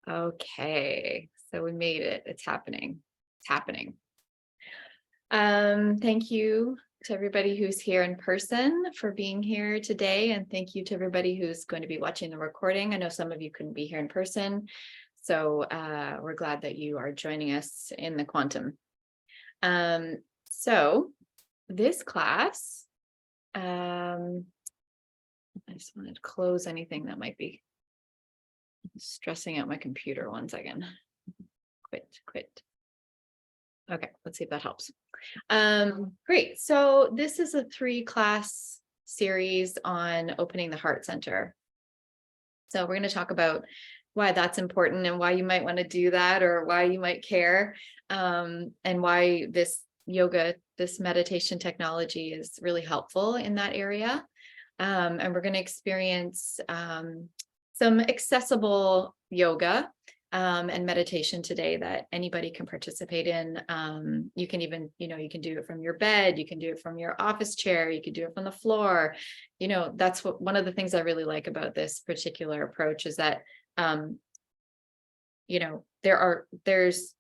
Okay, so we made it. It's happening. It's happening. Thank you to everybody who's here in person for being here today. And thank you to everybody who's going to be watching the recording. I know some of you couldn't be here in person. So we're glad that you are joining us in the quantum. So this class, I just wanted to close anything that might be stressing out my computer. 1 second. Quit. Okay, let's see if that helps. Great. So this is a 3-class series on opening the heart center. So we're going to talk about why that's important and why you might want to do that, or why you might care, and why this yoga, this meditation technology is really helpful in that area. And we're going to experience some accessible yoga and meditation today that anybody can participate in. You can even, you can do it from your bed, you can do it from your office chair, you can do it from the floor. That's one of the things I really like about this particular approach is that, there's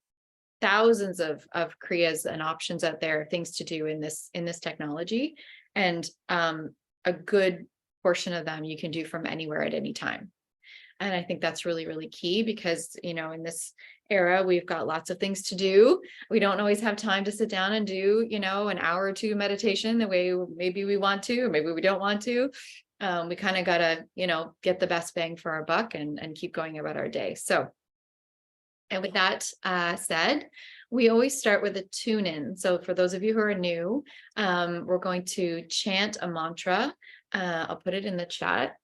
thousands of kriyas and options out there, things to do in this technology. And a good portion of them you can do from anywhere at any time. And I think that's really, really key because, in this era, we've got lots of things to do. We don't always have time to sit down and do, an hour or two meditation the way maybe we want to, or maybe we don't want to. We kind of got to, get the best bang for our buck and keep going about our day. So, and with that said, we always start with a tune in. So for those of you who are new, we're going to chant a mantra. I'll put it in the chat.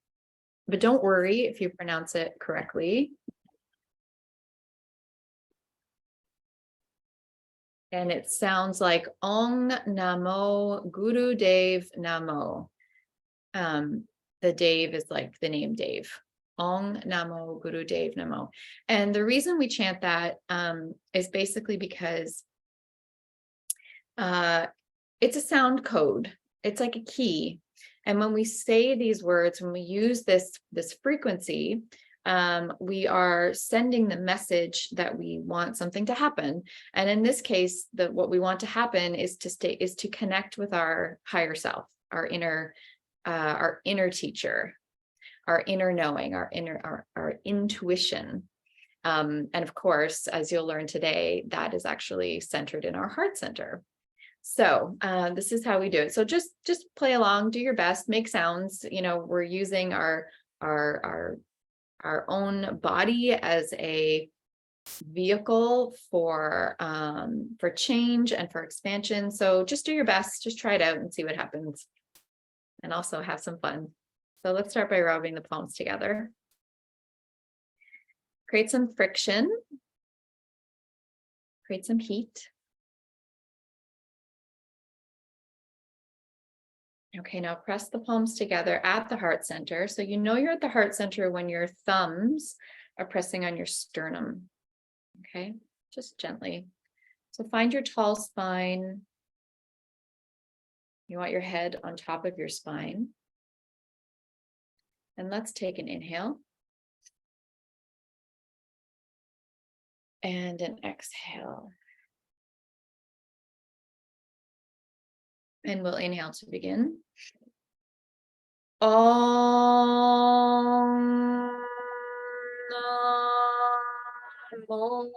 But don't worry if you pronounce it correctly. And it sounds like Om Namo Guru Dev Namo. The Dave is like the name Dave. Om Namo Guru Dev Namo. And the reason we chant that is basically because it's a sound code. It's like a key. And when we say these words, when we use this frequency, we are sending the message that we want something to happen. And in this case, what we want to happen is to connect with our higher self, our inner teacher, our inner knowing, our intuition. And of course, as you'll learn today, that is actually centered in our heart center. So this is how we do it. So just play along, do your best, make sounds. We're using our own body as a vehicle for change and for expansion. So just do your best, just try it out and see what happens, and also have some fun. So let's start by rubbing the palms together. Create some friction. Create some heat. Okay, now press the palms together at the heart center. So you're at the heart center when your thumbs are pressing on your sternum. Okay, just gently. So find your tall spine. You want your head on top of your spine. And let's take an inhale. And an exhale. And we'll inhale to begin. Om Namo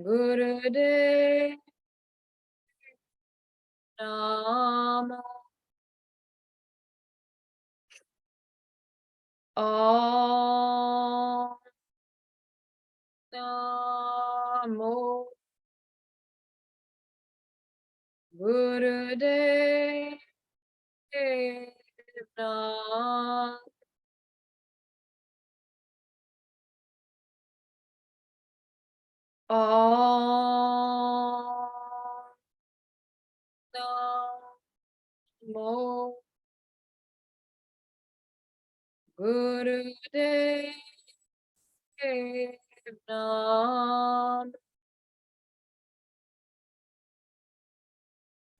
Gurudev Namo. Om Namo Gurudev Namo. Om Namo Gurudev Namo.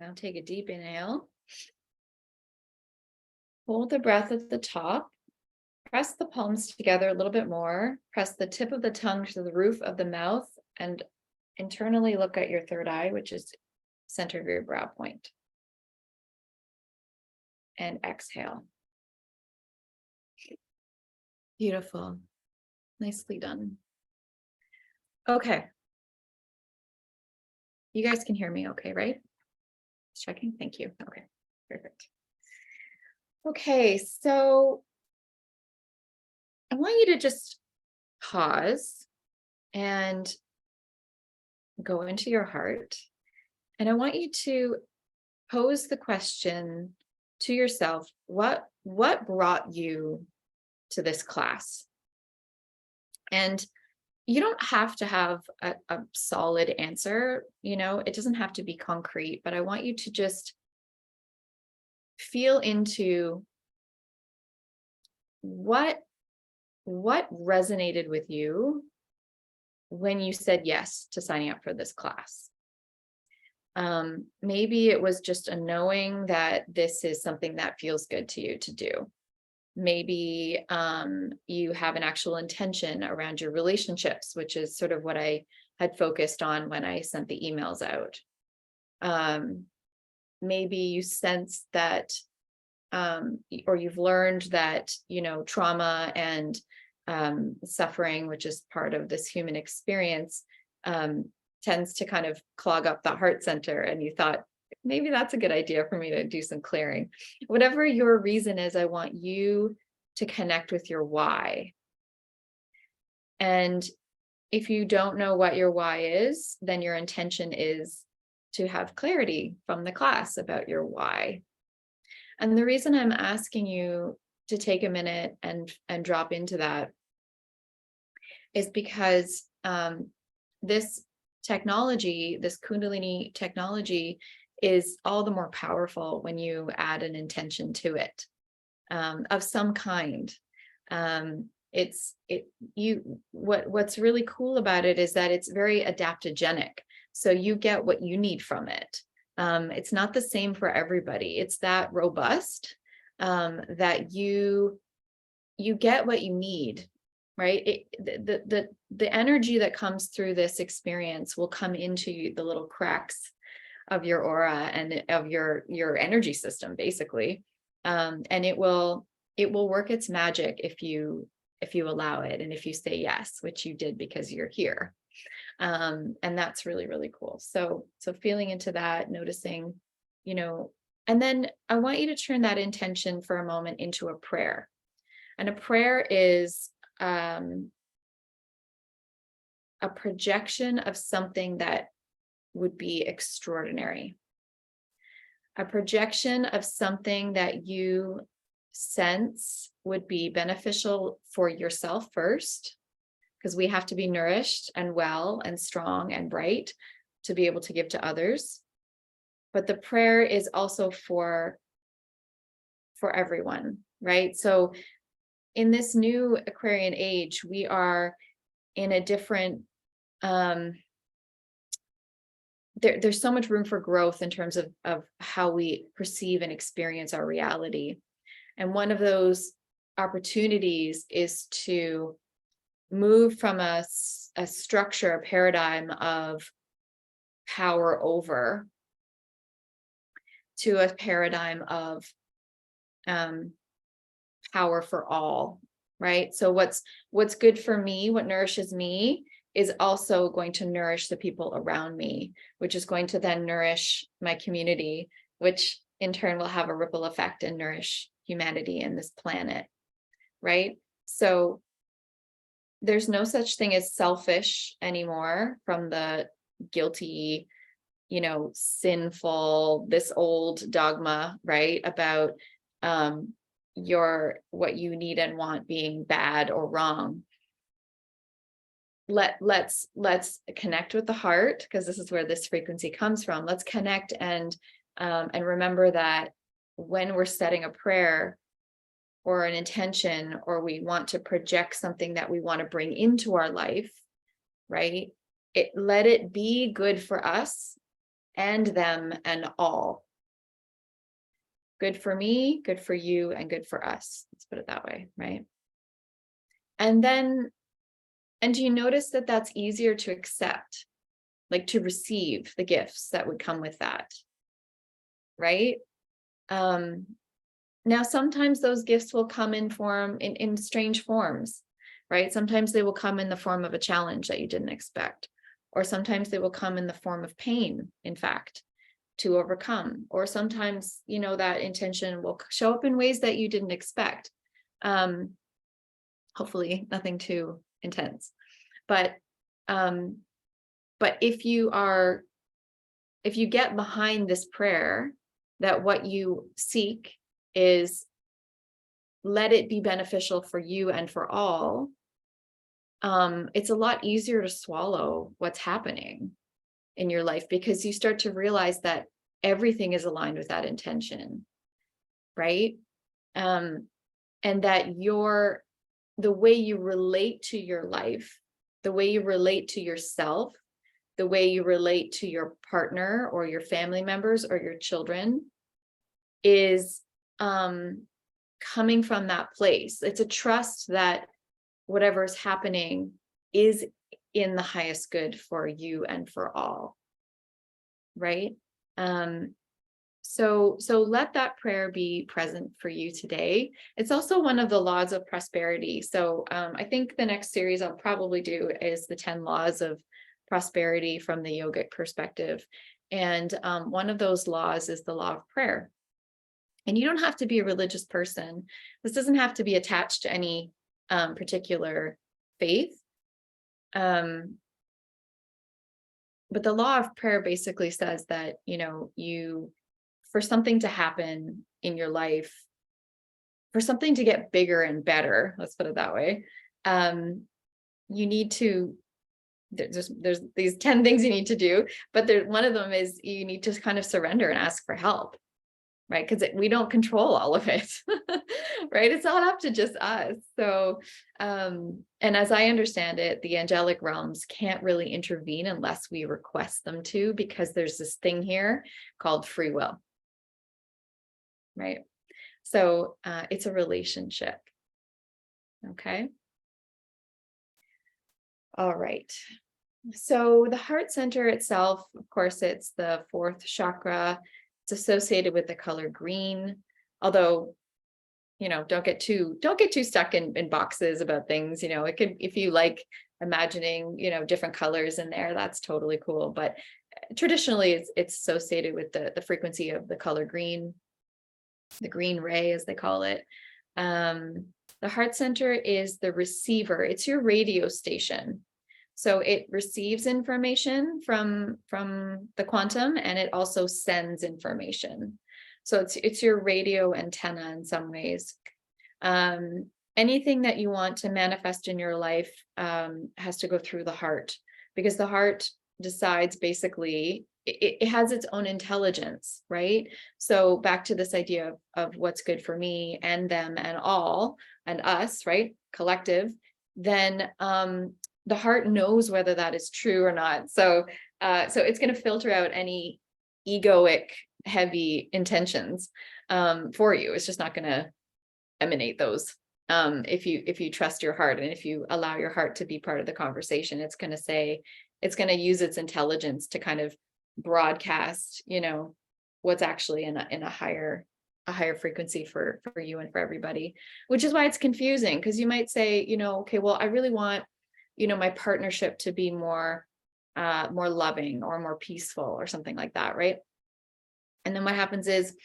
Now take a deep inhale. Hold the breath at the top Press the palms together a little bit more. Press the tip of the tongue to the roof of the mouth and internally look at your third eye, which is center of your brow point. And exhale. Beautiful. Nicely done. Okay. You guys can hear me okay, right? Just checking. Thank you. Okay, perfect. Okay, so I want you to just pause and go into your heart. And I want you to pose the question to yourself, what brought you to this class? And you don't have to have a solid answer, it doesn't have to be concrete, but I want you to just feel into what resonated with you when you said yes to signing up for this class. Maybe it was just a knowing that this is something that feels good to you to do. Maybe you have an actual intention around your relationships, which is sort of what I had focused on when I sent the emails out. Maybe you sense that, or you've learned that, trauma and suffering, which is part of this human experience, tends to kind of clog up the heart center. And you thought, maybe that's a good idea for me to do some clearing. Whatever your reason is, I want you to connect with your why. And if you don't know what your why is, then your intention is to have clarity from the class about your why. And the reason I'm asking you to take a minute and drop into that is because this technology, this Kundalini technology, is all the more powerful when you add an intention to it, of some kind. What's really cool about it is that it's very adaptogenic. So you get what you need from it. It's not the same for everybody. It's that robust, that you get what you need, right? The energy that comes through this experience will come into the little cracks of your aura and of your energy system, basically. And it will work its magic if you allow it, and if you say yes, which you did because you're here. And that's really, really cool. So feeling into that, noticing, and then I want you to turn that intention for a moment into a prayer. And a prayer is a projection of something that would be extraordinary. A projection of something that you sense would be beneficial for yourself first, because we have to be nourished and well and strong and bright to be able to give to others. But the prayer is also for everyone, right? So in this new Aquarian age, we are in a different, there's so much room for growth in terms of how we perceive and experience our reality. And one of those opportunities is to move from a structure, a paradigm of power over, to a paradigm of power for all, right? So what's good for me, what nourishes me, is also going to nourish the people around me, which is going to then nourish my community, which in turn will have a ripple effect and nourish humanity and this planet, right? So there's no such thing as selfish anymore, from the guilty, sinful, this old dogma, right? About what you need and want being bad or wrong. Let's connect with the heart, because this is where this frequency comes from. Let's connect and remember that when we're setting a prayer or an intention, or we want to project something that we want to bring into our life, right? Let it be good for us and them and all. Good for me, good for you, and good for us. Let's put it that way, right? And do you notice that that's easier to accept, like to receive the gifts that would come with that, right? Now, sometimes those gifts will come in strange forms, right? Sometimes they will come in the form of a challenge that you didn't expect, or sometimes they will come in the form of pain, in fact, to overcome, or sometimes, that intention will show up in ways that you didn't expect. Hopefully nothing too intense, but if you get behind this prayer, that what you seek is let it be beneficial for you and for all, it's a lot easier to swallow what's happening in your life, because you start to realize that everything is aligned with that intention, right? And that the way you relate to your life, the way you relate to yourself, the way you relate to your partner or your family members or your children is coming from that place. It's a trust that whatever is happening is in the highest good for you and for all, right? So let that prayer be present for you today. It's also one of the laws of prosperity. So I think the next series I'll probably do is the 10 laws of prosperity from the yogic perspective. And one of those laws is the law of prayer. And you don't have to be a religious person. This doesn't have to be attached to any particular faith. But the law of prayer basically says that, for something to happen in your life, for something to get bigger and better, let's put it that way, you need to, there's these 10 things you need to do, but one of them is you need to kind of surrender and ask for help, right? Because we don't control all of it, right? It's not up to just us. So, and as I understand it, the angelic realms can't really intervene unless we request them to, because there's this thing here called free will, right? So it's a relationship. Okay. All right. So the heart center itself, of course, it's the 4th chakra. It's associated with the color green, although, don't get too stuck in boxes about things. It could, if you like imagining, different colors in there, that's totally cool. But traditionally it's associated with the frequency of the color green, the green ray, as they call it. The heart center is the receiver. It's your radio station. So it receives information from the quantum, and it also sends information. So it's your radio antenna in some ways. Anything that you want to manifest in your life has to go through the heart, because the heart decides, basically, it has its own intelligence, right? So back to this idea of what's good for me and them and all and us, right? Collective, then the heart knows whether that is true or not. So it's going to filter out any egoic, heavy intentions for you. It's just not going to emanate those. If you trust your heart, and if you allow your heart to be part of the conversation, it's going to use its intelligence to kind of broadcast, what's actually in a higher frequency for you and for everybody, which is why it's confusing, because you might say, okay, well, I really want, my partnership to be more loving or more peaceful or something like that, right? And then what happens is,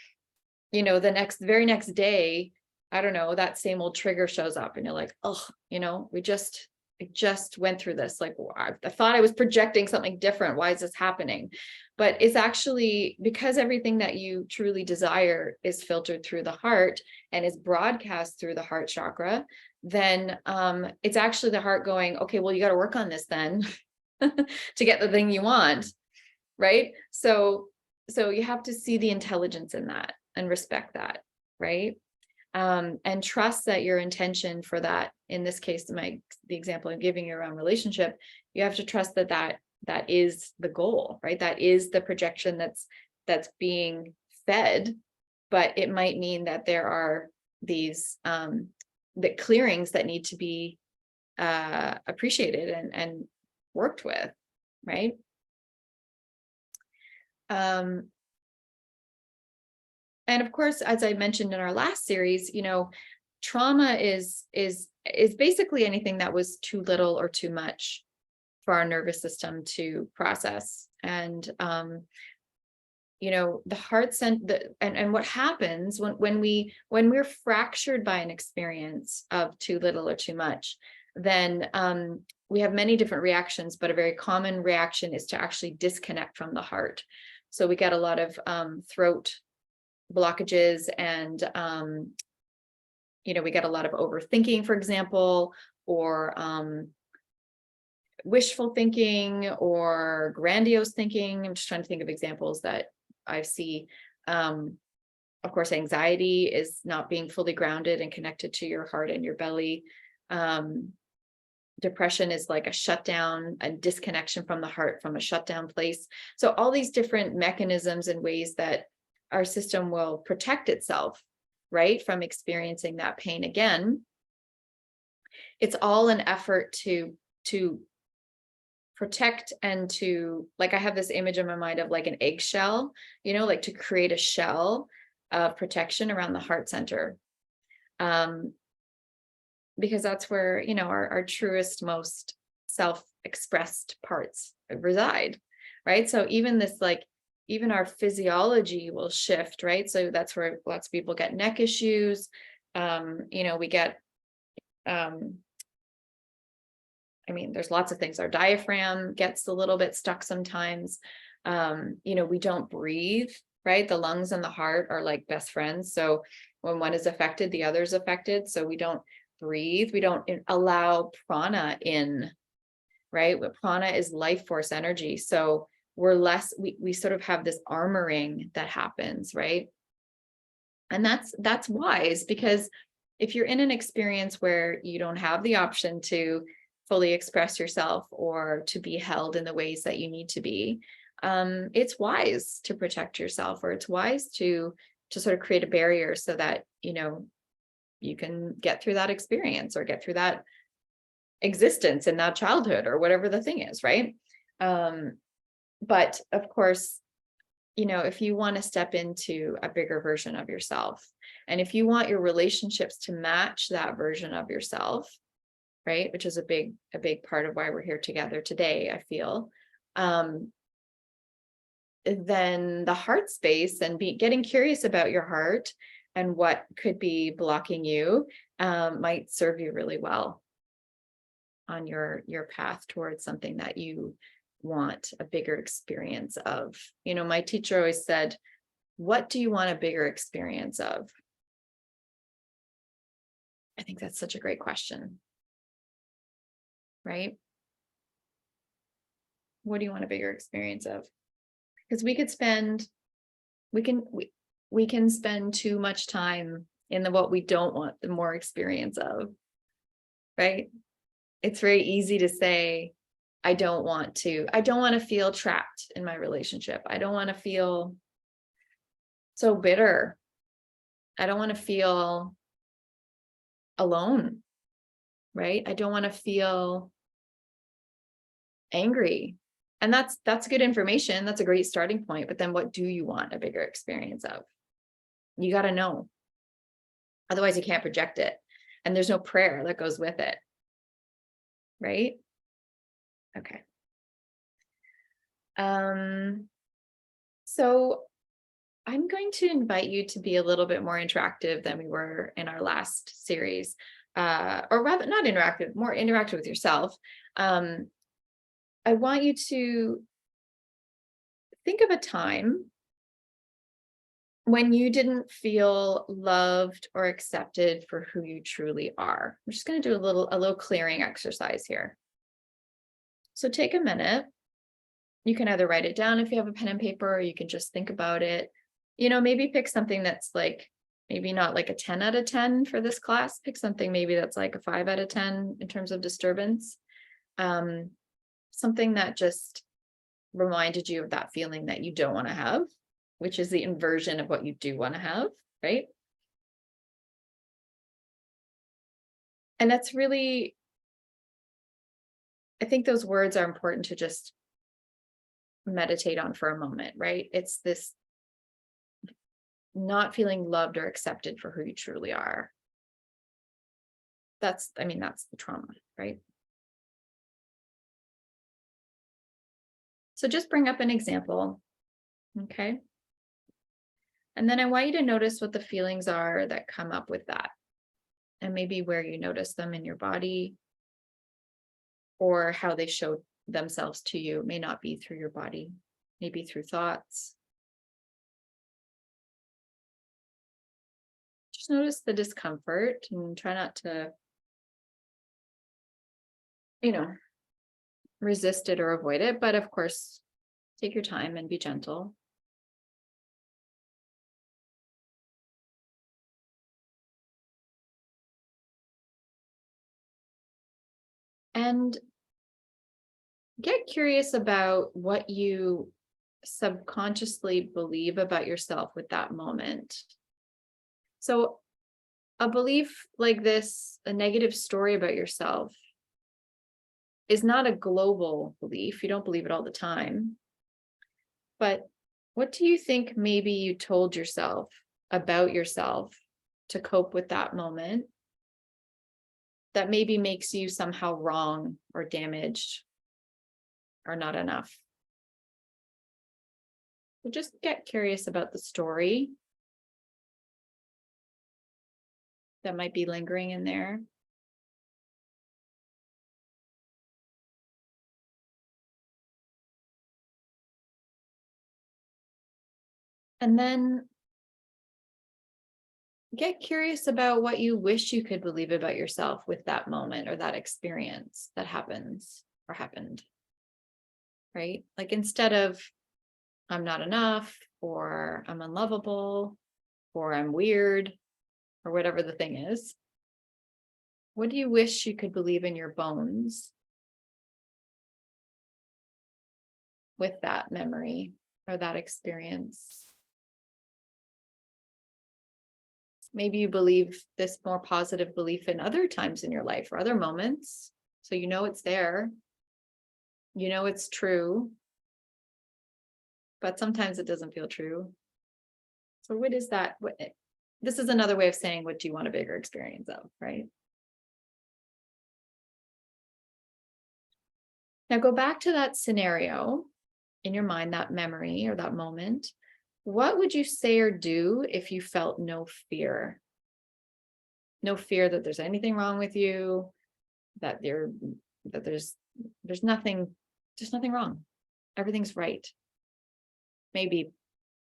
the very next day, I don't know, that same old trigger shows up, and you're like, oh, I just went through this. Like, I thought I was projecting something different. Why is this happening? But it's actually because everything that you truly desire is filtered through the heart and is broadcast through the heart chakra. Then it's actually the heart going, okay, well, you got to work on this then to get the thing you want, right? So you have to see the intelligence in that and respect that, right? And trust that your intention for that, in this case, the example I'm giving you around relationship, you have to trust that is the goal, right? That is the projection that's being fed. But it might mean that there are these the clearings that need to be appreciated and worked with, right? And of course, as I mentioned in our last series, trauma is basically anything that was too little or too much for our nervous system to process. And the heart and what happens when we're fractured by an experience of too little or too much, then we have many different reactions, but a very common reaction is to actually disconnect from the heart. So we get a lot of throat blockages, and we get a lot of overthinking, for example, or wishful thinking or grandiose thinking. I'm just trying to think of examples that I see. Of course, anxiety is not being fully grounded and connected to your heart and your belly. Depression is like a shutdown, a disconnection from the heart, from a shutdown place. So all these different mechanisms and ways that our system will protect itself, right, from experiencing that pain again. It's all an effort to protect and to, like, I have this image in my mind of like an eggshell, like to create a shell of protection around the heart center. Because that's where, our truest, most self-expressed parts reside, right? So even this, even our physiology will shift, right? So that's where lots of people get neck issues. We get, there's lots of things. Our diaphragm gets a little bit stuck sometimes. We don't breathe, right? The lungs and the heart are like best friends. So when one is affected, the other is affected. So we don't breathe. We don't allow prana in, right? But prana is life force energy. So we sort of have this armoring that happens, right? And that's wise, because if you're in an experience where you don't have the option to fully express yourself or to be held in the ways that you need to be, it's wise to protect yourself, or it's wise to sort of create a barrier so that, you can get through that experience or get through that existence in that childhood or whatever the thing is, right? But of course, if you want to step into a bigger version of yourself, and if you want your relationships to match that version of yourself, right, which is a big part of why we're here together today, I feel, then the heart space and getting curious about your heart and what could be blocking you might serve you really well on your path towards something that you want a bigger experience of. My teacher always said, what do you want a bigger experience of? I think that's such a great question, right? What do you want a bigger experience of? Because we can spend too much time in what we don't want the more experience of, right? It's very easy to say, I don't want to feel trapped in my relationship. I don't want to feel so bitter. I don't want to feel alone, right? I don't want to feel angry. And that's good information. That's a great starting point. But then what do you want a bigger experience of? You got to know. Otherwise you can't project it. And there's no prayer that goes with it. Right? Okay. So I'm going to invite you to be a little bit more interactive than we were in our last series, or rather not interactive, more interactive with yourself. I want you to think of a time when you didn't feel loved or accepted for who you truly are. I'm just going to do a little clearing exercise here. So take a minute. You can either write it down if you have a pen and paper, or you can just think about it. Maybe pick something that's like, maybe not like a 10 out of 10 for this class. Pick something maybe that's like a 5 out of 10 in terms of disturbance. Something that just reminded you of that feeling that you don't want to have, which is the inversion of what you do want to have, right? And that's really I think those words are important to just meditate on for a moment, right? It's this not feeling loved or accepted for who you truly are. That's the trauma, right? So just bring up an example, okay? And then I want you to notice what the feelings are that come up with that, and maybe where you notice them in your body, or how they show themselves to you. It may not be through your body, maybe through thoughts. Just notice the discomfort and try not to, resist it or avoid it. But of course, take your time and be gentle. And get curious about what you subconsciously believe about yourself with that moment. So, a belief like this, a negative story about yourself, is not a global belief. You don't believe it all the time. But what do you think maybe you told yourself about yourself to cope with that moment that maybe makes you somehow wrong or damaged or not enough? So just get curious about the story that might be lingering in there. And then get curious about what you wish you could believe about yourself with that moment or that experience that happens or happened, right? Like, instead of I'm not enough, or I'm unlovable, or I'm weird, or whatever the thing is, what do you wish you could believe in your bones with that memory or that experience? Maybe you believe this more positive belief in other times in your life or other moments. So it's there, it's true, but sometimes it doesn't feel true. So what is that? This is another way of saying, what do you want a bigger experience of, right? Now go back to that scenario in your mind, that memory or that moment. What would you say or do if you felt no fear? No fear that there's anything wrong with you, that there's nothing, just nothing wrong. Everything's right. May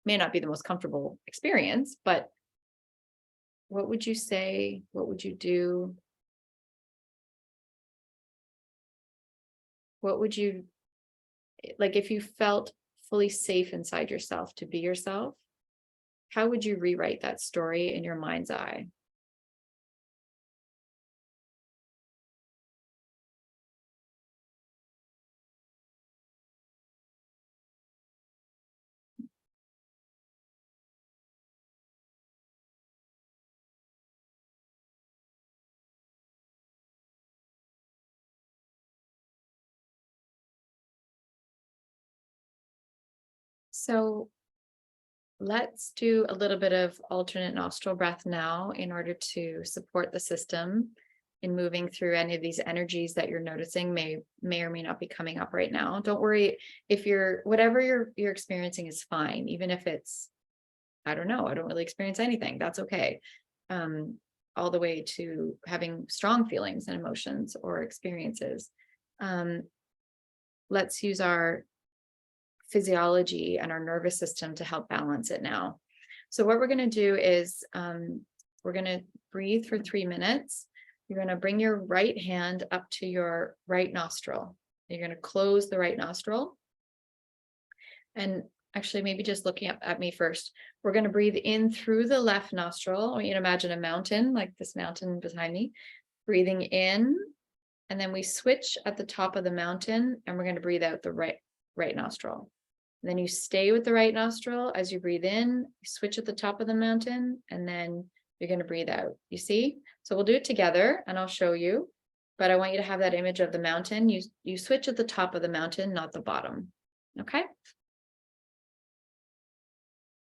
not be the most comfortable experience, but what would you say? What would you do? What would you, like, if you felt fully safe inside yourself to be yourself, how would you rewrite that story in your mind's eye? So let's do a little bit of alternate nostril breath now in order to support the system in moving through any of these energies that you're noticing may or may not be coming up right now. Don't worry if whatever you're experiencing is fine, even if it's, I don't know, I don't really experience anything. That's okay. All the way to having strong feelings and emotions or experiences. Let's use our physiology and our nervous system to help balance it now. So what we're going to do is we're going to breathe for 3 minutes. You're going to bring your right hand up to your right nostril. You're going to close the right nostril. And actually, maybe just looking up at me first. We're going to breathe in through the left nostril. I want you to imagine a mountain, like this mountain behind me. Breathing in, and then we switch at the top of the mountain, and we're going to breathe out the right nostril. And then you stay with the right nostril as you breathe in, you switch at the top of the mountain, and then you're going to breathe out. You see? So we'll do it together and I'll show you. but I want you to have that image of the mountain. You switch at the top of the mountain, not the bottom. Okay.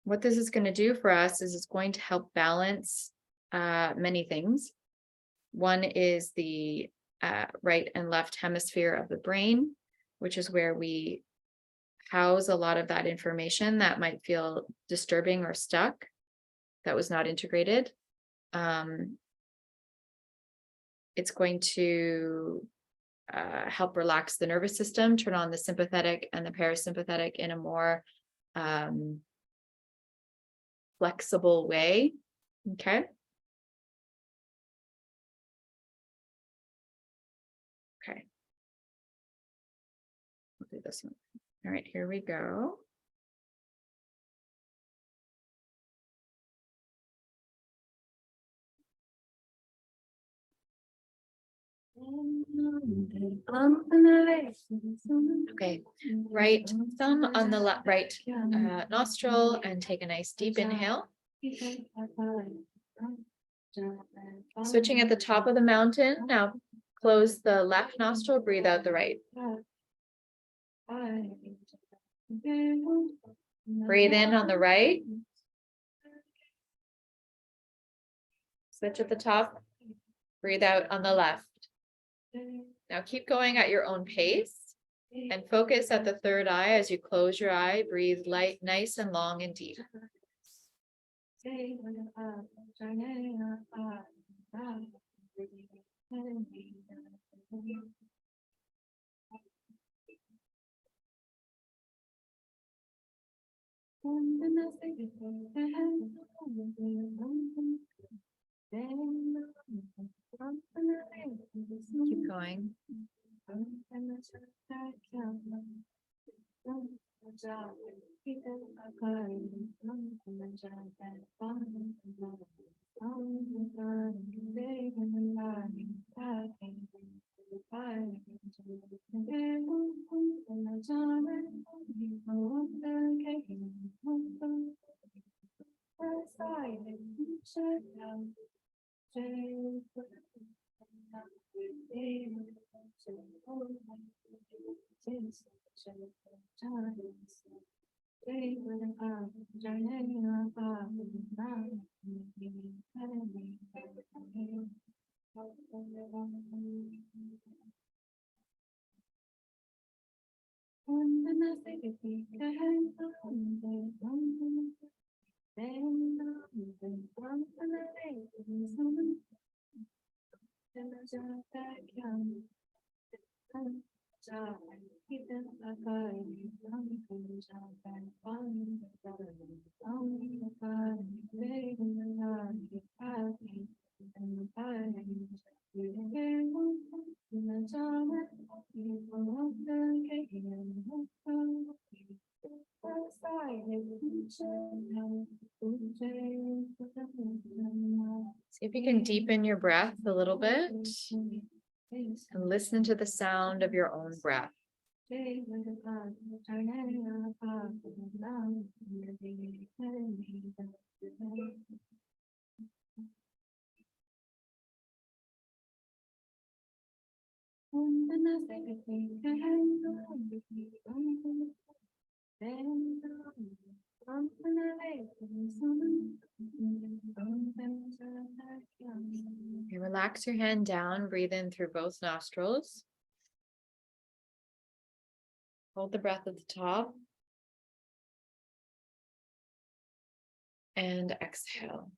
What this is going to do for us is it's going to help balance many things. One is the right and left hemisphere of the brain, which is where we house a lot of that information that might feel disturbing or stuck, that was not integrated. It's going to help relax the nervous system, turn on the sympathetic and the parasympathetic in a more flexible way. Okay. Okay. We'll do this one. All right, here we go. Okay, right thumb on the right nostril, and take a nice deep inhale. Switching at the top of the mountain. Now close the left nostril, breathe out the right. Breathe in on the right. Switch at the top, breathe out on the left. Now keep going at your own pace and focus at the third eye. As you close your eye, breathe light, nice and long and deep. Keep going. See if you can deepen your breath a little bit and listen to the sound of your own breath. Okay, relax your hand down, breathe in through both nostrils. Hold the breath at the top. And exhale.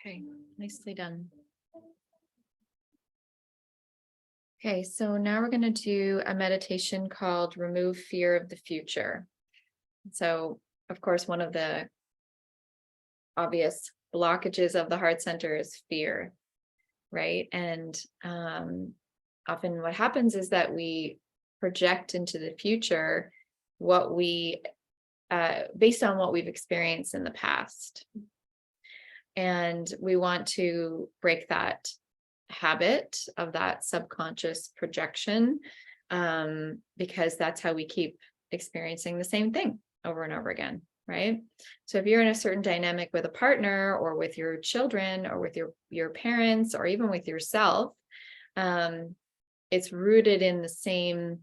Okay, nicely done. Okay, so now we're going to do a meditation called Remove Fear of the Future. So, of course, one of the obvious blockages of the heart center is fear, right? And often what happens is that we project into the future what we, based on what we've experienced in the past. And we want to break that habit of that subconscious projection, because that's how we keep experiencing the same thing over and over again, right? So if you're in a certain dynamic with a partner or with your children or with your parents or even with yourself, it's rooted in the same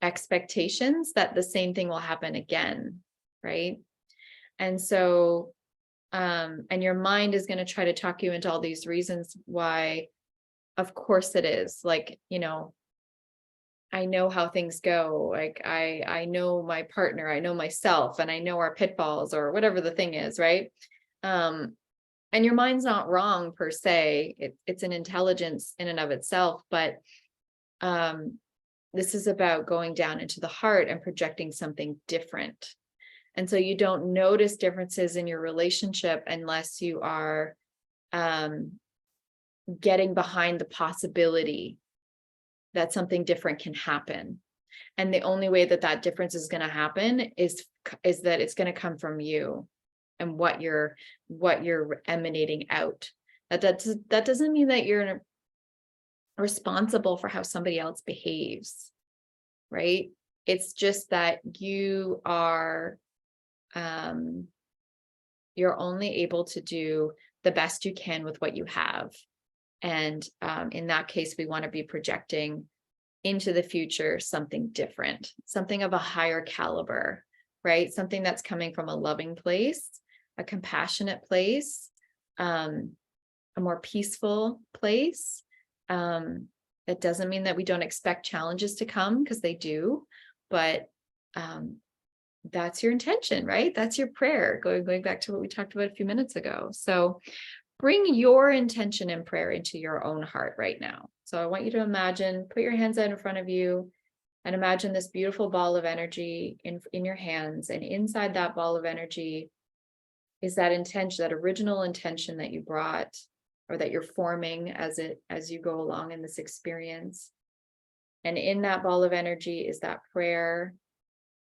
expectations that the same thing will happen again, right? And so, and your mind is going to try to talk you into all these reasons why, of course it is. Like, I know how things go. Like I know my partner, I know myself, and I know our pitfalls or whatever the thing is, right? And your mind's not wrong per se. It's an intelligence in and of itself, but this is about going down into the heart and projecting something different. And so you don't notice differences in your relationship unless you are getting behind the possibility that something different can happen. And the only way that that difference is going to happen is that it's going to come from you and what you're emanating out. That doesn't mean that you're responsible for how somebody else behaves, right? It's just that you are you're only able to do the best you can with what you have. And in that case, we want to be projecting into the future something different, something of a higher caliber, right? Something that's coming from a loving place, a compassionate place, a more peaceful place. That doesn't mean that we don't expect challenges to come, because they do, but that's your intention, right? That's your prayer, going back to what we talked about a few minutes ago. So bring your intention and prayer into your own heart right now. So I want you to imagine, put your hands out in front of you and imagine this beautiful ball of energy in your hands. And inside that ball of energy is that intention, that original intention that you brought, or that you're forming as you go along in this experience. And in that ball of energy is that prayer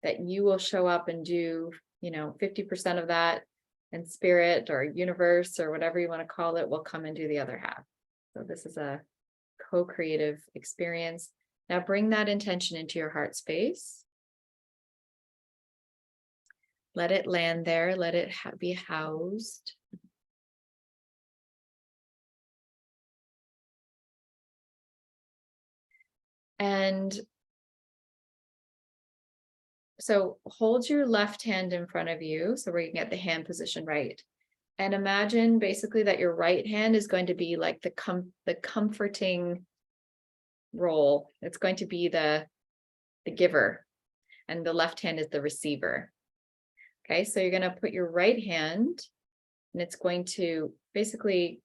that you will show up and do, 50% of that, and spirit or universe or whatever you want to call it will come and do the other half. So this is a co-creative experience. Now bring that intention into your heart space. Let it land there. Let it be housed. And so hold your left hand in front of you so we can get the hand position right. And imagine basically that your right hand is going to be like the comforting role. It's going to be the giver, and the left hand is the receiver. Okay, so you're going to put your right hand, and it's going to basically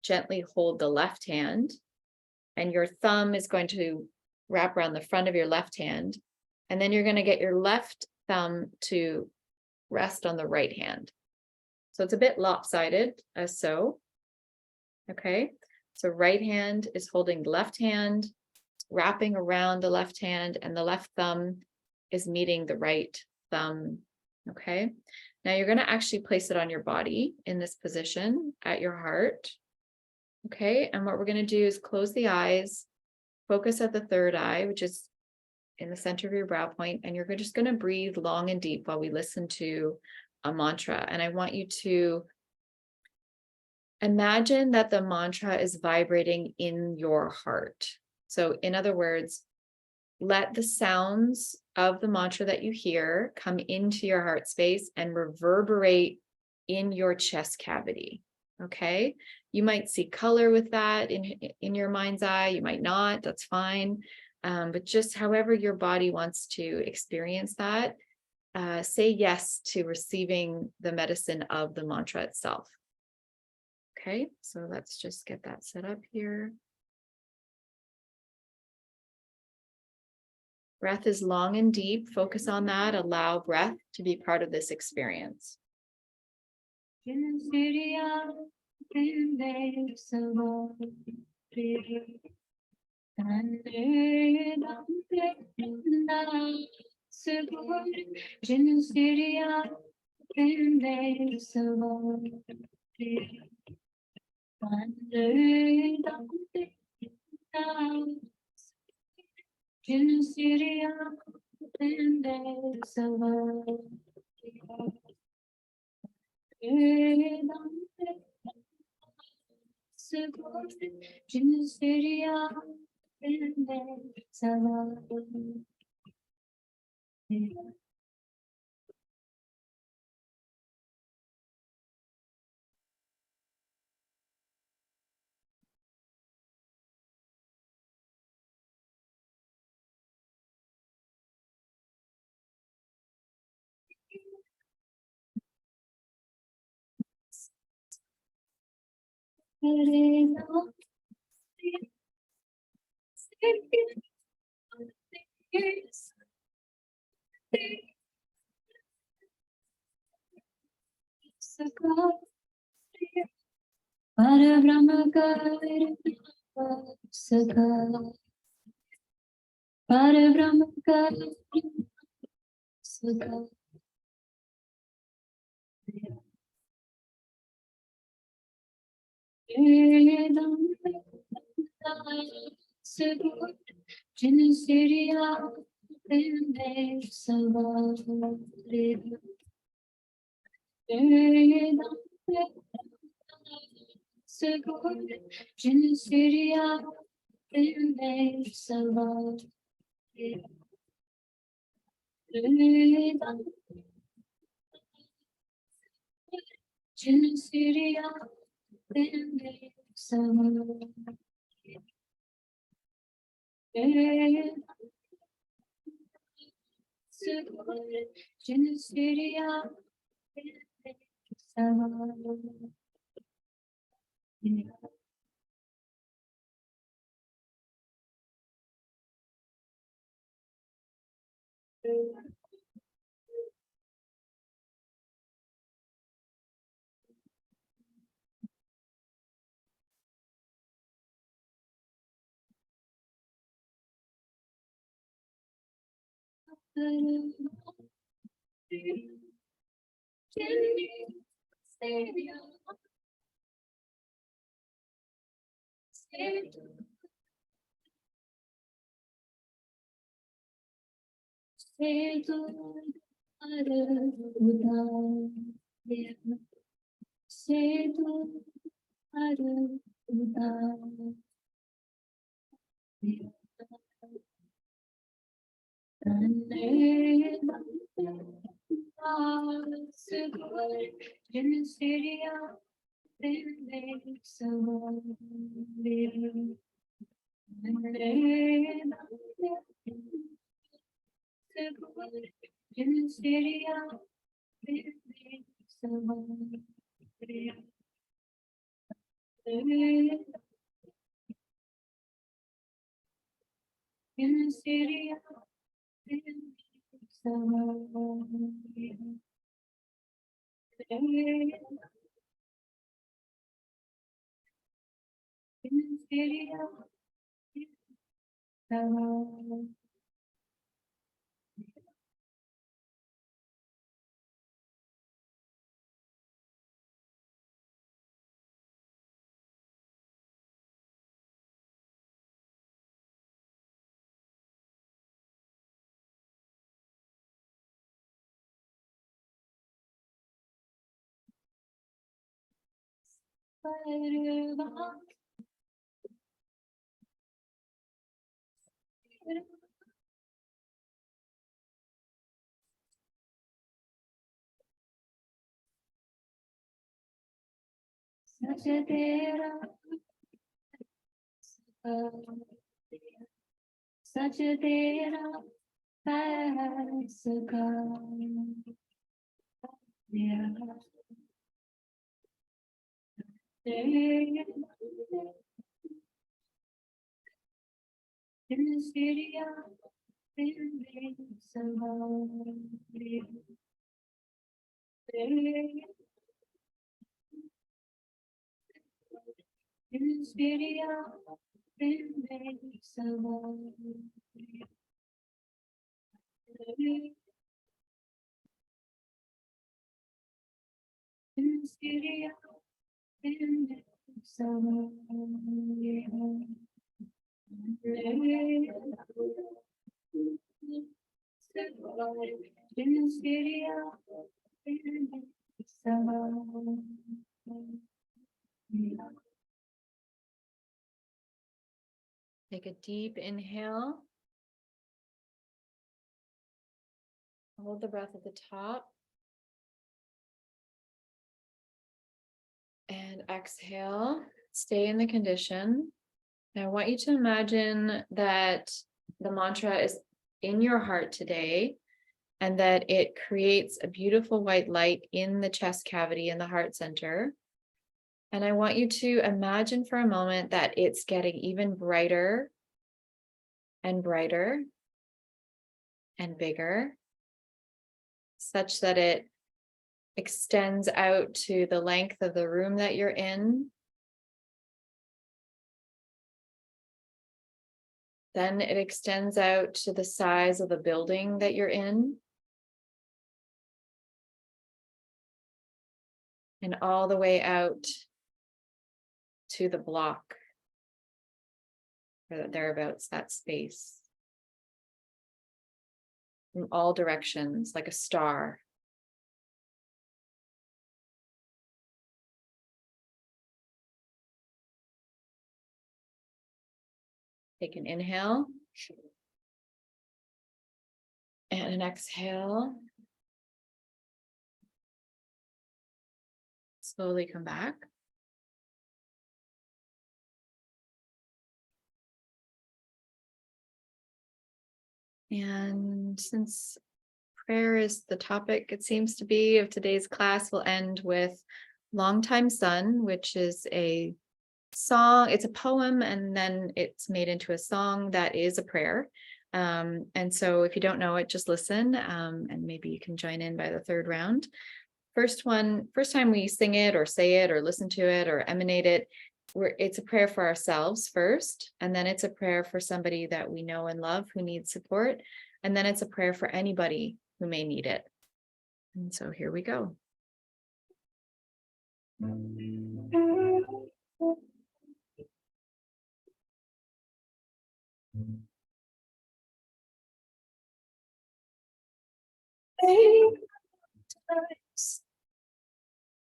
gently hold the left hand, and your thumb is going to wrap around the front of your left hand. And then you're going to get your left thumb to rest on the right hand. So it's a bit lopsided, as so. Okay, so right hand is holding the left hand, wrapping around the left hand, and the left thumb is meeting the right thumb. Okay, now you're going to actually place it on your body in this position at your heart. Okay, and what we're going to do is close the eyes, focus at the third eye, which is in the center of your brow point, and you're just going to breathe long and deep while we listen to a mantra. And I want you to imagine that the mantra is vibrating in your heart. So in other words, let the sounds of the mantra that you hear come into your heart space and reverberate in your chest cavity. Okay, you might see color with that in your mind's eye. You might not, that's fine. But just however your body wants to experience that, say yes to receiving the medicine of the mantra itself. Okay, so let's just get that set up here. Breath is long and deep. Focus on that. Allow breath to be part of this experience. Take a deep inhale. Hold the breath at the top. And exhale. Stay in the condition. Now I want you to imagine that the mantra is in your heart today and that it creates a beautiful white light in the chest cavity in the heart center. And I want you to imagine for a moment that it's getting even brighter and brighter and bigger, such that it extends out to the length of the room that you're in. Then it extends out to the size of the building that you're in. And all the way out to the block, or thereabouts, that space. In all directions, like a star. Take an inhale. And an exhale. Slowly come back. And since prayer is the topic, it seems to be, of today's class, we'll end with Longtime Sun, which is a song. It's a poem, and then it's made into a song that is a prayer. And so if you don't know it, just listen, and maybe you can join in by the third round. First time we sing it or say it or listen to it or emanate it, it's a prayer for ourselves first, and then it's a prayer for somebody that we know and love who needs support, and then it's a prayer for anybody who may need it. And so here we go.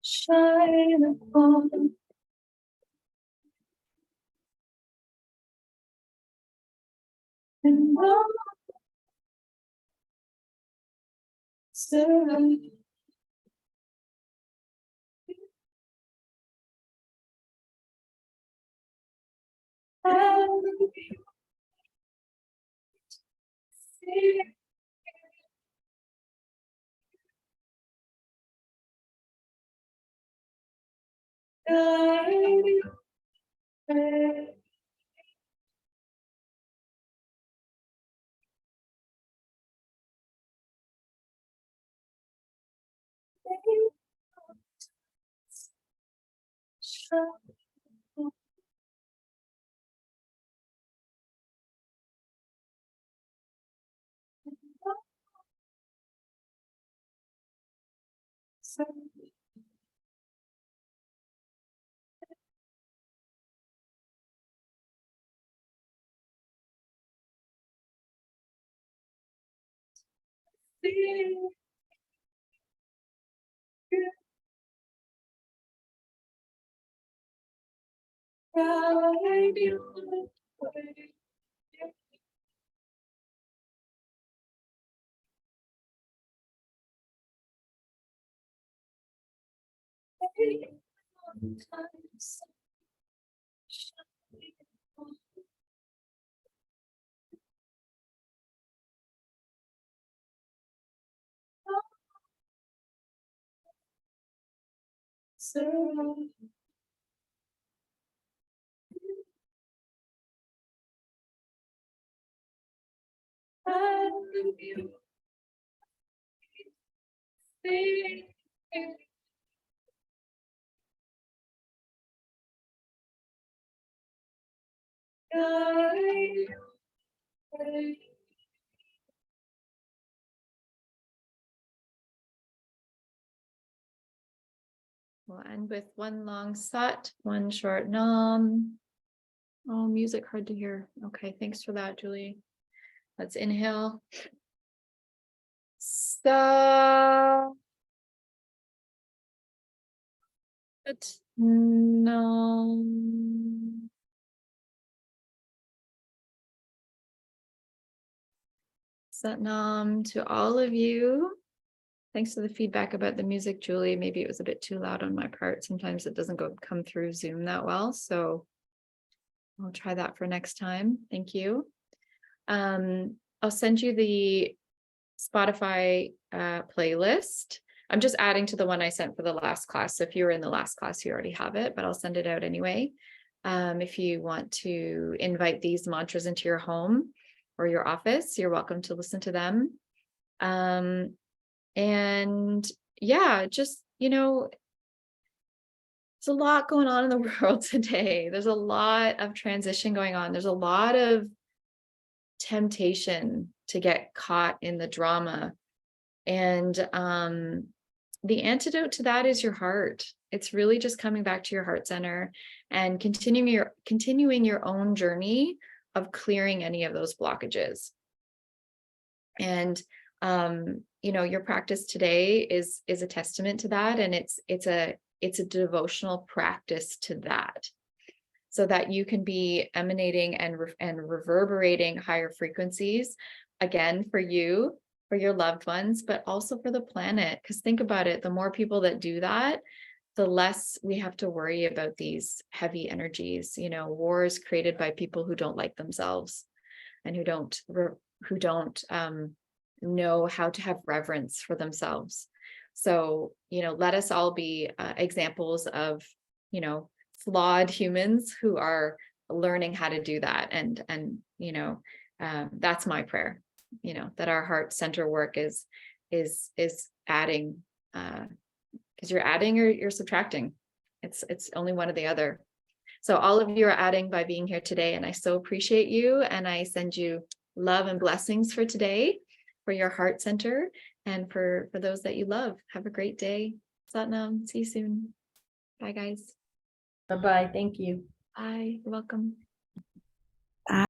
Shine upon and serve. We'll end with one long sat, one short nam. Oh, music hard to hear. Okay, thanks for that, Julie. Let's inhale. So, but no. Satnam to all of you. Thanks for the feedback about the music, Julie. Maybe it was a bit too loud on my part. Sometimes it doesn't come through Zoom that well. So I'll try that for next time. Thank you. I'll send you the Spotify playlist. I'm just adding to the one I sent for the last class. So if you were in the last class, you already have it, but I'll send it out anyway. If you want to invite these mantras into your home or your office, you're welcome to listen to them. And yeah, just, there's a lot going on in the world today. There's a lot of transition going on. There's a lot of temptation to get caught in the drama. And the antidote to that is your heart. It's really just coming back to your heart center and continuing your own journey of clearing any of those blockages. And your practice today is a testament to that, and it's a devotional practice to that, so that you can be emanating and reverberating higher frequencies, again, for you, for your loved ones, but also for the planet. Because think about it, the more people that do that, the less we have to worry about these heavy energies. Wars created by people who don't like themselves and who don't know how to have reverence for themselves. So, let us all be examples of, flawed humans who are learning how to do that. And that's my prayer, that our heart center work is adding, because you're adding or you're subtracting. It's only one or the other. So all of you are adding by being here today, and I so appreciate you. And I send you love and blessings for today, for your heart center, and for those that you love. Have a great day. Satnam. See you soon. Bye, guys. Bye-bye. Thank you. Bye. You're welcome.